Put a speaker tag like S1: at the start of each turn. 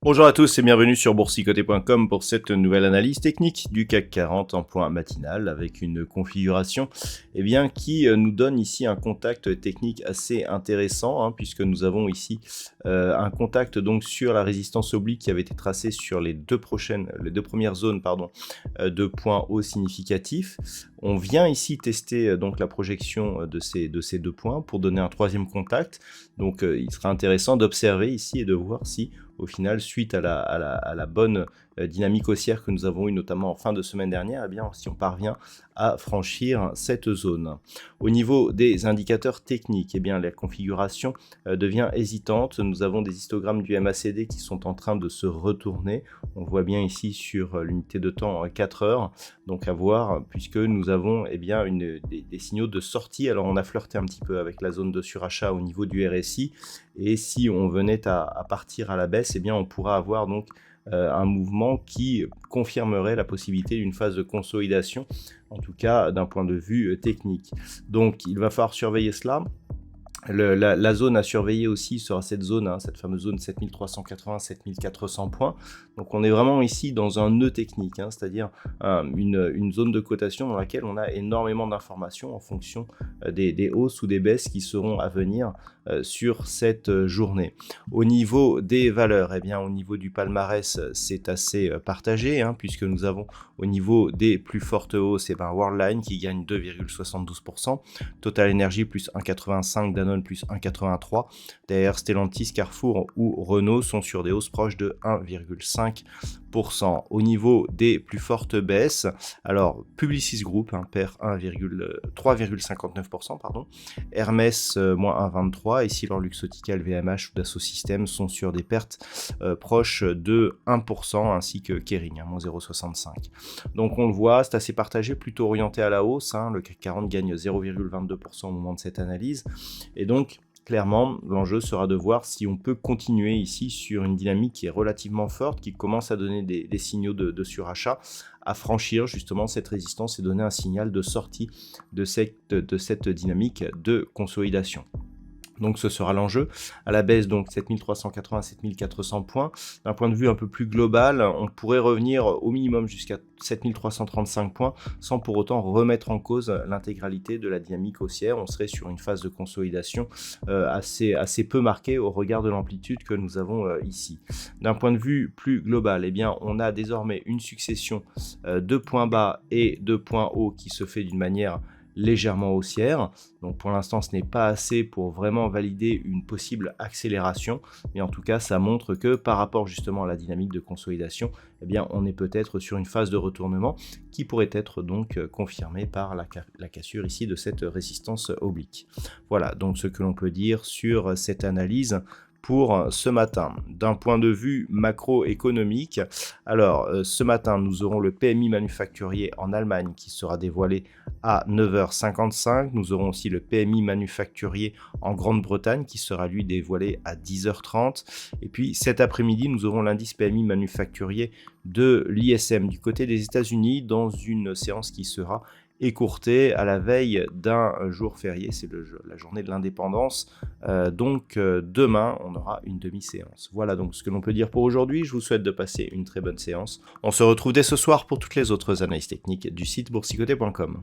S1: Bonjour à tous et bienvenue sur boursicoté.com pour cette nouvelle analyse technique du CAC 40 en point matinal avec une configuration qui nous donne ici un contact technique assez intéressant puisque nous avons ici un contact donc sur la résistance oblique qui avait été tracée sur les deux premières zones de points hauts significatifs. On vient ici tester donc la projection de ces deux points pour donner un troisième contact. Donc il sera intéressant d'observer ici et de voir si au final, suite à la bonne dynamique haussière que nous avons eue notamment en fin de semaine dernière, si on parvient à franchir cette zone. Au niveau des indicateurs techniques, la configuration devient hésitante. Nous avons des histogrammes du MACD qui sont en train de se retourner. On voit bien ici sur l'unité de temps 4 heures, donc à voir puisque nous avons des signaux de sortie. Alors on a flirté un petit peu avec la zone de surachat au niveau du RSI et si on venait à partir à la baisse, on pourra avoir donc un mouvement qui confirmerait la possibilité d'une phase de consolidation, en tout cas d'un point de vue technique. Donc il va falloir surveiller cela. La zone à surveiller aussi sera cette zone, cette fameuse zone 7380-7400 points. Donc on est vraiment ici dans un nœud technique, c'est-à-dire une zone de cotation dans laquelle on a énormément d'informations en fonction des hausses ou des baisses qui seront à venir sur cette journée. Au niveau des valeurs, au niveau du palmarès, c'est assez partagé, puisque nous avons au niveau des plus fortes hausses, Worldline qui gagne 2,72%, Total Energy plus 1,85%, Danone plus 1,83%, derrière Stellantis, Carrefour ou Renault sont sur des hausses proches de 1,5%. Au niveau des plus fortes baisses, alors Publicis Group perd 3,59%, Hermès moins 1,23%, et Silor Luxottica, LVMH ou Dassault Systèmes sont sur des pertes proches de 1%, ainsi que Kering, moins 0,65%. Donc on le voit, c'est assez partagé, plutôt orienté à la hausse, le CAC 40 gagne 0,22% au moment de cette analyse, et donc clairement, l'enjeu sera de voir si on peut continuer ici sur une dynamique qui est relativement forte, qui commence à donner des signaux de surachat, à franchir justement cette résistance et donner un signal de sortie de cette dynamique de consolidation. Donc ce sera l'enjeu. À la baisse, donc 7380 à 7400 points. D'un point de vue un peu plus global, on pourrait revenir au minimum jusqu'à 7335 points sans pour autant remettre en cause l'intégralité de la dynamique haussière. On serait sur une phase de consolidation assez peu marquée au regard de l'amplitude que nous avons ici. D'un point de vue plus global, on a désormais une succession de points bas et de points hauts qui se fait d'une manière légèrement haussière. Donc pour l'instant, ce n'est pas assez pour vraiment valider une possible accélération, mais en tout cas, ça montre que par rapport justement à la dynamique de consolidation, on est peut-être sur une phase de retournement qui pourrait être donc confirmée par la cassure ici de cette résistance oblique. Voilà donc ce que l'on peut dire sur cette analyse pour ce matin. D'un point de vue macroéconomique, alors ce matin nous aurons le PMI manufacturier en Allemagne qui sera dévoilé à 9h55, nous aurons aussi le PMI manufacturier en Grande-Bretagne qui sera lui dévoilé à 10h30, et puis cet après-midi nous aurons l'indice PMI manufacturier de l'ISM du côté des États-Unis dans une séance qui sera écourtée à la veille d'un jour férié, c'est la journée de l'indépendance, donc demain on aura une demi-séance. Voilà donc ce que l'on peut dire pour aujourd'hui, je vous souhaite de passer une très bonne séance. On se retrouve dès ce soir pour toutes les autres analyses techniques du site boursicoté.com.